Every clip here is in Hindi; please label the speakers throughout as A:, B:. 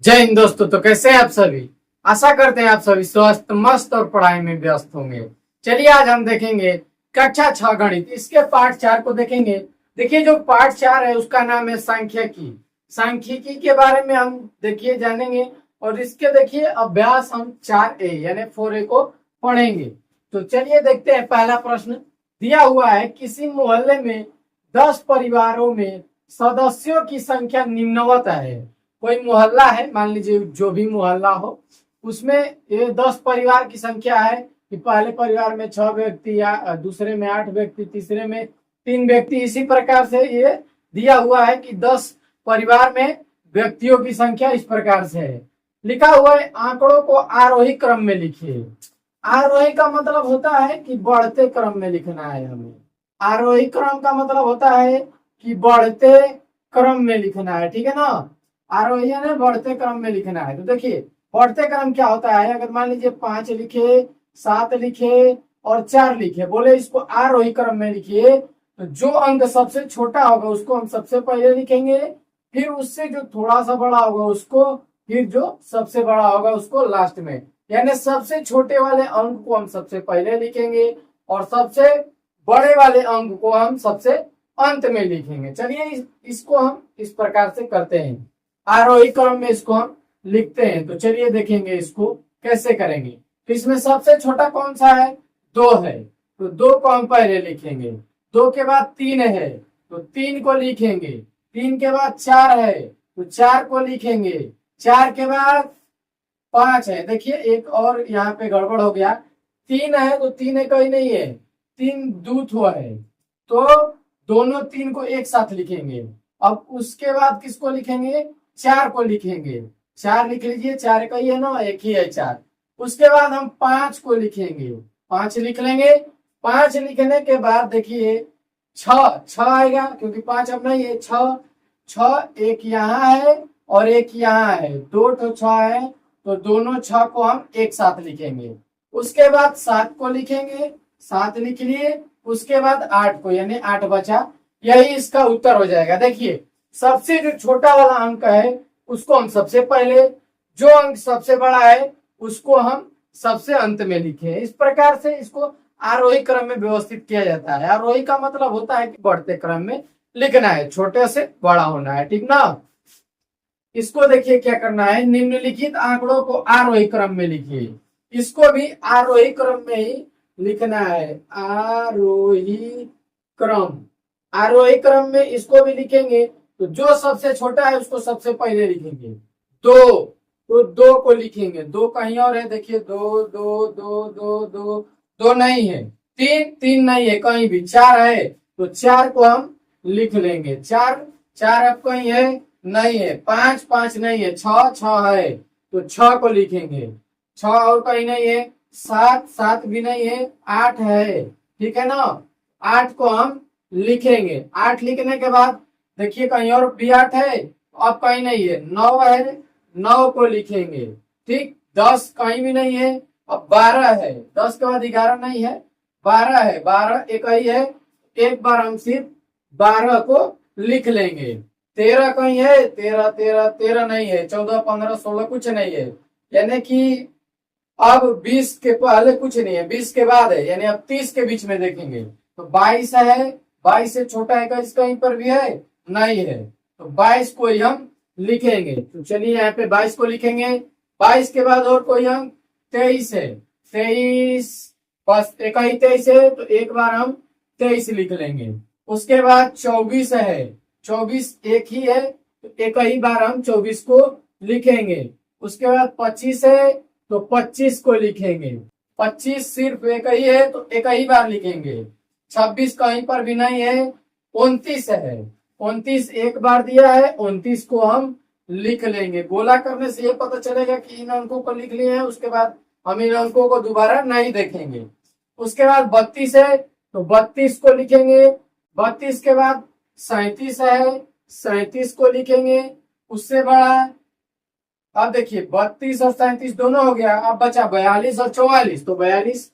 A: जय हिंद दोस्तों। तो कैसे हैं आप सभी। आशा करते हैं आप सभी स्वस्थ मस्त और पढ़ाई में व्यस्त होंगे। चलिए आज हम देखेंगे कक्षा 6 गणित, इसके पाठ 4 को देखेंगे। देखिए जो पाठ 4 है उसका नाम है सांख्यिकी। सांख्यिकी के बारे में हम देखिए जानेंगे और इसके देखिए अभ्यास हम 4A यानी 4A को पढ़ेंगे। तो चलिए देखते हैं। पहला प्रश्न दिया हुआ है, किसी मोहल्ले में 10 परिवारों में सदस्यों की संख्या निम्नवत है। कोई मोहल्ला है, मान लीजिए जो भी मोहल्ला हो, उसमें ये 10 परिवार की संख्या है कि पहले परिवार में 6 व्यक्ति या दूसरे में 8 व्यक्ति, तीसरे में 3 व्यक्ति। इसी प्रकार से ये दिया हुआ है कि 10 परिवार में व्यक्तियों की संख्या इस प्रकार से है। लिखा हुआ है आंकड़ों को आरोही क्रम में लिखिए। आरोही का मतलब होता है कि बढ़ते क्रम में लिखना है हमें। आरोही क्रम का मतलब होता है कि बढ़ते क्रम में लिखना है, ठीक है ना। आरोही है बढ़ते क्रम में लिखना है। तो देखिए बढ़ते क्रम क्या होता है, अगर मान लीजिए 5 लिखे, 7 लिखे और 4 लिखे, बोले इसको आरोही क्रम में लिखिए, तो जो अंक सबसे छोटा होगा उसको हम सबसे पहले लिखेंगे, फिर उससे जो थोड़ा सा बड़ा होगा उसको, फिर जो सबसे बड़ा होगा उसको लास्ट में। यानी सबसे छोटे वाले अंक को हम सबसे पहले लिखेंगे और सबसे बड़े वाले अंक को हम सबसे अंत में लिखेंगे। चलिए इसको हम इस प्रकार से करते हैं, आरोही क्रम में इसको हम लिखते हैं। तो चलिए देखेंगे इसको कैसे करेंगे। तो इसमें सबसे छोटा कौन सा है, 2 है, तो 2 को हम पहले लिखेंगे। 2 के बाद 3 है तो 3 को लिखेंगे। 3 के बाद 4 है तो 4 को लिखेंगे। 4 के बाद 5 है। देखिए एक और यहाँ पे गड़बड़ हो गया, 3 है तो 3 है कहीं नहीं है, 3 दूत हुआ है, तो दोनों 3 को एक साथ लिखेंगे। अब उसके बाद किसको लिखेंगे, 4 को लिखेंगे। 4 लिख लीजिए, 4 का ही है ना, एक ही है 4। उसके बाद हम 5 को लिखेंगे, 5 लिख लेंगे। 5 लिखने के बाद देखिए 6 आएगा क्योंकि 5 अब नहीं है, 6 एक यहाँ है और एक यहाँ है, 2 तो 6 है, तो दोनों 6 को हम एक साथ लिखेंगे। उसके बाद 7 को लिखेंगे, 7 लिख लिए। उसके बाद 8 को, यानी 8 बचा, यही इसका उत्तर हो जाएगा। देखिए सबसे जो छोटा वाला अंक है उसको हम सबसे पहले, जो अंक सबसे बड़ा है उसको हम सबसे अंत में लिखे। इस प्रकार से इसको आरोही क्रम में व्यवस्थित किया जाता है। आरोही का मतलब होता है कि बढ़ते क्रम में लिखना है, छोटे से बड़ा होना है, ठीक ना। इसको देखिए क्या करना है, निम्नलिखित आंकड़ों को आरोही क्रम में लिखिए। इसको भी आरोही क्रम में ही लिखना है, आरोही क्रम। आरोही क्रम में इसको भी लिखेंगे, तो जो सबसे छोटा है उसको सबसे पहले लिखेंगे। 2 तो 2 को लिखेंगे, 2 कहीं और है, देखिए 2 2 2 2 2 2 नहीं है। 3 नहीं है कहीं भी। 4 है तो 4 को हम लिख लेंगे। 4 अब कहीं है नहीं है। 5 नहीं है। 6 है तो 6 को लिखेंगे। 6 और कहीं नहीं है। 7 भी नहीं है। 8 है, ठीक है ना, 8 को हम लिखेंगे। 8 लिखने के बाद देखिए कहीं और भी 8 है, अब कहीं नहीं है। 9 है, 9 को लिखेंगे, ठीक। 10 कहीं भी नहीं है। अब 12 है, 10 के बाद 11 नहीं है, 12 है, 12 एक ही है, एक बार हम सिर्फ 12 को लिख लेंगे। 13 कहीं है, 13 नहीं है। 14 15 16 कुछ नहीं है, यानी कि अब 20 के पहले कुछ नहीं है, 20 के बाद है, यानी अब 30 के बीच में देखेंगे तो 22 है। 22 से छोटा है कहीं पर भी है नहीं है, तो 22 को ही हम लिखेंगे। तो चलिए यहाँ पे 22 को लिखेंगे। 22 के बाद और कोई अंक 23 है। 23 बस एक ही 23 है तो एक बार हम 23 लिख लेंगे। उसके बाद 24 है, 24 एक ही है तो एक ही बार हम 24 को लिखेंगे। उसके बाद 25 है तो 25 को लिखेंगे। 25 सिर्फ एक ही है तो एक ही बार लिखेंगे। 26 कहीं पर भी नहीं है। 29 है, 29 एक बार दिया है, 29 को हम लिख लेंगे। गोला करने से ये पता चलेगा कि इन अंकों को लिख लिए हैं, उसके बाद हम इन अंकों को दोबारा नहीं देखेंगे। उसके बाद 32 है तो 32 को लिखेंगे। 32 के बाद 37 है, 37 को लिखेंगे। उससे बड़ा, अब देखिए 32 और 37 दोनों हो गया, अब बचा 42 और 44, तो 42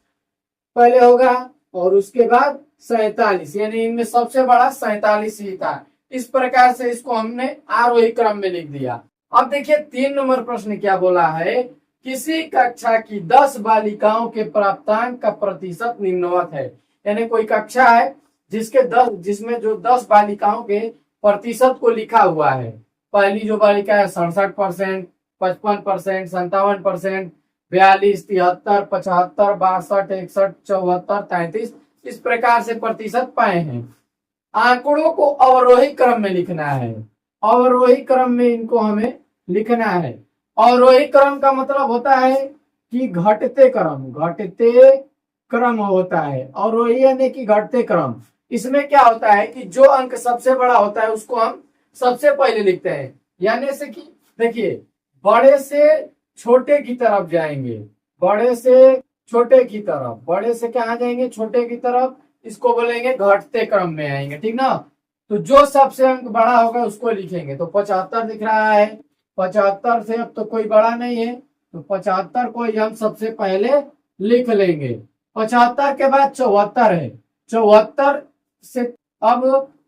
A: पहले होगा और उसके बाद 47, यानी इनमें सबसे बड़ा 47 ही था। इस प्रकार से इसको हमने आरोही क्रम में लिख दिया। अब देखिए 3 नंबर प्रश्न क्या बोला है, किसी कक्षा की 10 बालिकाओं के प्राप्तांक का प्रतिशत निम्नवत है। यानी कोई कक्षा है जिसमें जो 10 बालिकाओं के प्रतिशत को लिखा हुआ है। पहली जो बालिका है 67%, 55%, 57%, 42, 73, 75, 62, 61, 74, 33, इस प्रकार से प्रतिशत पाए हैं। आंकड़ों को अवरोही क्रम में लिखना है। अवरोही क्रम में इनको हमें लिखना है। अवरोही क्रम का मतलब होता है कि घटते क्रम होता है। अवरोही यानी कि घटते क्रम। इसमें क्या होता है कि जो अंक सबसे बड़ा होता है उसको हम सबसे पहले लिखते हैं। यानी से कि देखिए, बड़े से छोटे की तरफ जाएंगे, बड़े से छोटे की तरफ, बड़े से कहाँ जाएंगे, छोटे की तरफ, इसको बोलेंगे घटते क्रम में आएंगे, ठीक ना। तो जो सबसे अंक बड़ा होगा उसको लिखेंगे। तो 75 दिख रहा है, 75 से अब तो कोई बड़ा नहीं है, तो 75 को हम सबसे पहले लिख लेंगे। 75 के बाद 74 है, 74 से अब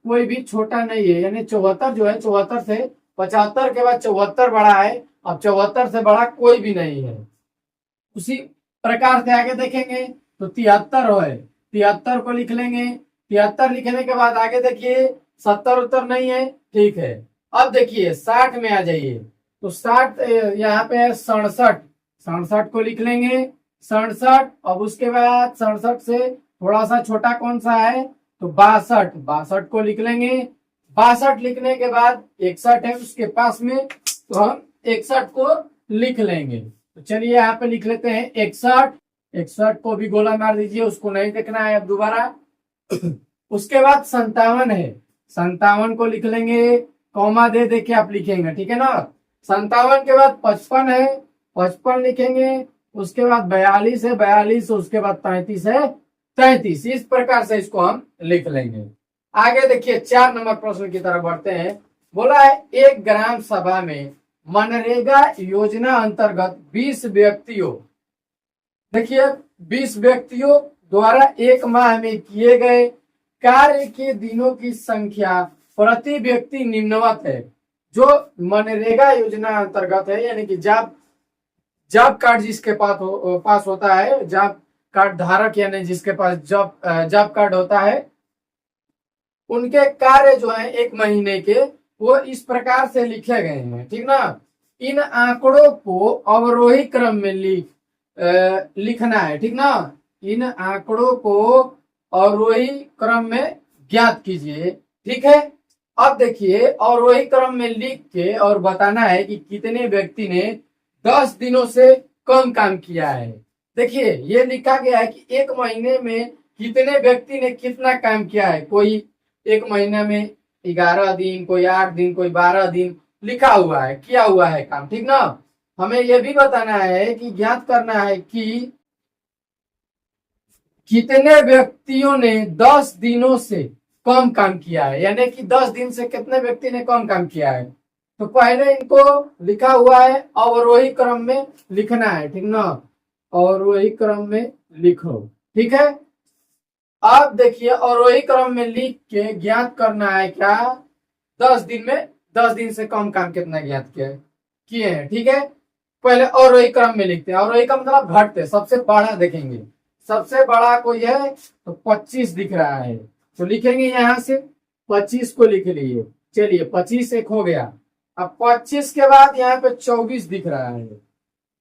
A: कोई भी छोटा नहीं है, यानी 74 जो है, 74 से 75 के बाद 74 बड़ा है। अब 74 से बड़ा कोई भी नहीं है। उसी प्रकार से आगे देखेंगे तो 73 है, 73 को लिख लेंगे। 73 लिखने के बाद आगे देखिए 70 उत्तर नहीं है, ठीक है। अब देखिए 60 में आ जाइए, तो 60 यहाँ पे है 67, 67 को लिख लेंगे। 67, अब उसके बाद 67 से थोड़ा सा छोटा कौन सा है, तो 62, 62 को लिख लेंगे। 62 लिखने के बाद 61 है उसके पास में, तो हम 61 को लिख लेंगे। तो चलिए यहाँ पे लिख लेते हैं 61, 61 को भी गोला मार दीजिए, उसको नहीं देखना है अब दोबारा। उसके बाद 57 है, 57 को लिख लेंगे, कॉमा दे दे के आप लिखेंगे, ठीक है ना। 57 के बाद 55 है, 55 लिखेंगे। उसके बाद 42 है, 42, उसके बाद 33 है, 33। इस प्रकार से इसको हम लिख लेंगे। आगे देखिए 4 नंबर प्रश्न की तरफ बढ़ते हैं। बोला है एक ग्राम सभा में मनरेगा योजना अंतर्गत 20 व्यक्तियों, देखिए 20 व्यक्तियों द्वारा एक माह में किए गए कार्य के दिनों की संख्या प्रति व्यक्ति निम्नवत है। जो मनरेगा योजना अंतर्गत है, यानी कि जॉब कार्ड जिसके पास होता है, जॉब कार्ड धारक यानी जिसके पास जॉब कार्ड होता है, उनके कार्य जो है 1 महीने के, वो इस प्रकार से लिखे गए हैं, ठीक ना। इन आंकड़ों को अवरोही क्रम में लिखना है, ठीक ना। इन आंकड़ों को अवरोही क्रम में ज्ञात कीजिए, ठीक है। अब देखिए अवरोही क्रम में लिख के और बताना है कि कितने व्यक्ति ने 10 दिनों से कम काम किया है। देखिए ये लिखा गया है कि 1 महीने में कितने व्यक्ति ने कितना काम किया है। कोई 1 महीने में 11 दिन, कोई 8 दिन, कोई 12 दिन लिखा हुआ है, किया हुआ है काम, ठीक ना। हमें यह भी बताना है कि ज्ञात करना है कि कितने व्यक्तियों ने 10 दिनों से कम काम किया है, यानी कि 10 दिन से कितने व्यक्ति ने कम काम किया है। तो पहले इनको लिखा हुआ है अवरोही क्रम में लिखना है, ठीक ना। अवरोही क्रम में लिखो, ठीक है। अब देखिए अवरोही क्रम में लिख के ज्ञात करना है क्या, 10 दिन में 10 दिन से कम काम कितना ज्ञात किए हैं, ठीक है। पहले अवरोही क्रम में लिखते हैं। अवरोही का मतलब घटते, सबसे बड़ा देखेंगे, सबसे बड़ा कोई है तो 25 दिख रहा है, तो लिखेंगे यहां से 25 को लिख लिए। चलिए 25 एक हो गया। अब 25 के बाद यहाँ पे 24 दिख रहा है,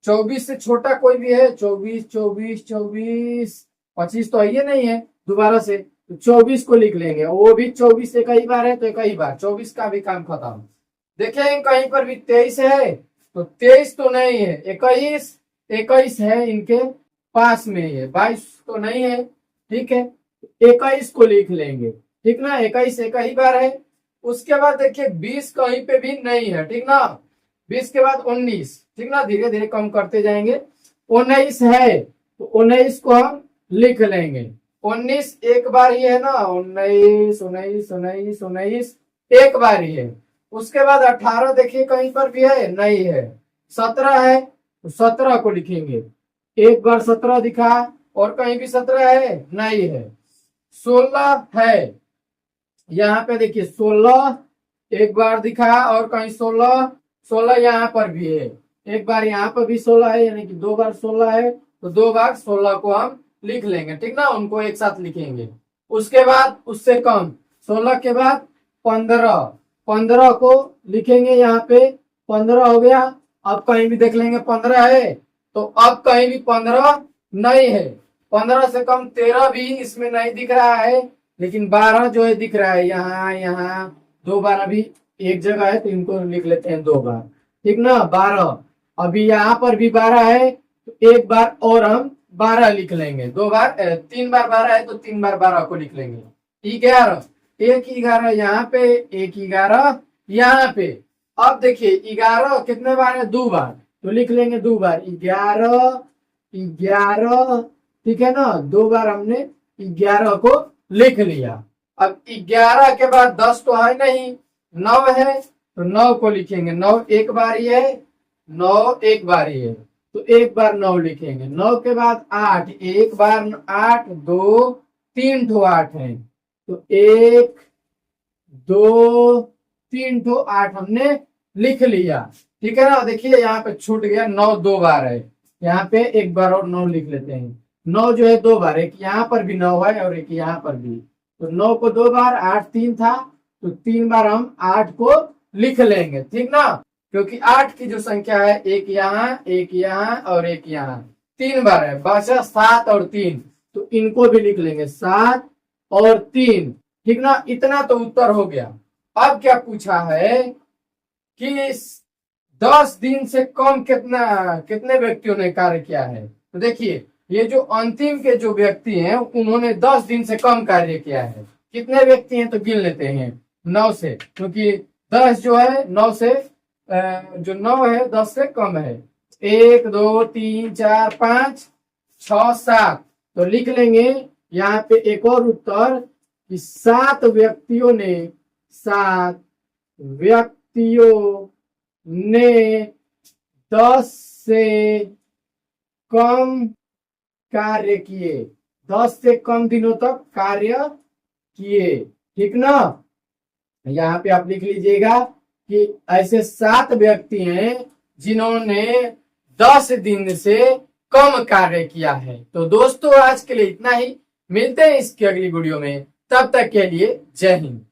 A: 24 से छोटा कोई भी है, 24, 24, 24, 25 तो ये नहीं है, दोबारा से तो 24 को लिख लेंगे। वो भी 24 एक ही बार है तो एक ही बार, 24 का भी काम खत्म। देखें कहीं पर भी 23 है, तो 23 तो नहीं है, 21, 21 है इनके पास में है, 22 तो नहीं है, ठीक है। 21 को लिख लेंगे, ठीक ना। 21 एक ही बार है। उसके बाद देखिए 20 कहीं पे भी नहीं है, ठीक ना। 20 के बाद 19, ठीक ना, धीरे धीरे कम करते जाएंगे। 19 है तो 19 को हम लिख लेंगे। 19 एक बार ही है ना, 19, 19, 19, 19 एक बार ही है। उसके बाद 18 देखिए कहीं पर भी है, नहीं है। 17 है तो 17 को लिखेंगे, एक बार 17 दिखा, और कहीं भी 17 है, नहीं है। 16 है, यहाँ पे देखिए 16 एक बार दिखा और कहीं 16 16 यहाँ पर भी है, एक बार यहाँ पर भी 16 है, यानी कि 2 बार 16 है, तो 2 बार 16 को हम लिख लेंगे, ठीक ना, उनको एक साथ लिखेंगे। उसके बाद उससे कम 16 के बाद 15, 15 को लिखेंगे यहाँ पे, 15 हो गया। अब कहीं भी देख लेंगे 15 है, तो अब कहीं भी 15 नहीं है। 15 से कम 13 भी इसमें नहीं दिख रहा है, लेकिन 12 जो है दिख रहा है, यहाँ यहाँ 2 बार अभी एक जगह है, तो इनको लिख लेते हैं 2 बार, ठीक ना। 12 अभी यहाँ पर भी 12 है, तो एक बार और हम 12 लिख लेंगे, 2 बार 3 बार 12 है, तो 3 बार 12 को लिख लेंगे। 11, एक 11 यहाँ पे, एक 11 यहाँ पे। अब देखिए 11 कितने बार है, 2 बार, तो लिख लेंगे 2 बार 11, 11, ठीक है ना। 2 बार हमने 11 को लिख लिया। अब 11 के बाद 10 तो है नहीं, 9 है, तो 9 को लिखेंगे, 9 एक बार ही है, 9 एक बार ही है, तो एक बार 9 लिखेंगे। 9 के बाद 8, एक बार 8, 2, 3 ठो 8 है, तो 1, 2, 3 ठो 8 हमने लिख लिया, ठीक है ना। देखिए यहाँ पे छूट गया, 9 2 बार है, यहाँ पे एक बार और 9 लिख लेते हैं। 9 जो है 2 बार, एक यहाँ पर भी 9 है और एक यहाँ पर भी, तो 9 को 2 बार, 8 3 था, तो 3 बार हम 8 को लिख लेंगे, ठीक ना। क्योंकि 8 की जो संख्या है, एक यहाँ और एक यहाँ, 3 बार है, बचा 7 और 3, तो इनको भी लिख लेंगे, 7 और 3, ठीक ना। इतना तो उत्तर हो गया। अब क्या पूछा है कि 10 दिन से कम कितने व्यक्तियों ने कार्य किया है। तो देखिए ये जो अंतिम के जो व्यक्ति हैं, उन्होंने 10 दिन से कम कार्य किया है। कितने व्यक्ति हैं, तो गिन लेते हैं 9 से, क्योंकि 10 जो है 9 से जो 9 है 10 से कम है। 1 2 3 4 5 6 7, तो लिख लेंगे यहाँ पे एक और उत्तर कि 7 व्यक्तियों ने 10 से कम कार्य किए, 10 से कम दिनों तक कार्य किए, ठीक ना। यहाँ पे आप लिख लीजिएगा कि ऐसे 7 व्यक्ति हैं जिन्होंने 10 दिन से कम कार्य किया है। तो दोस्तों आज के लिए इतना ही, मिलते हैं इसकी अगली वीडियो में, तब तक के लिए जय हिंद।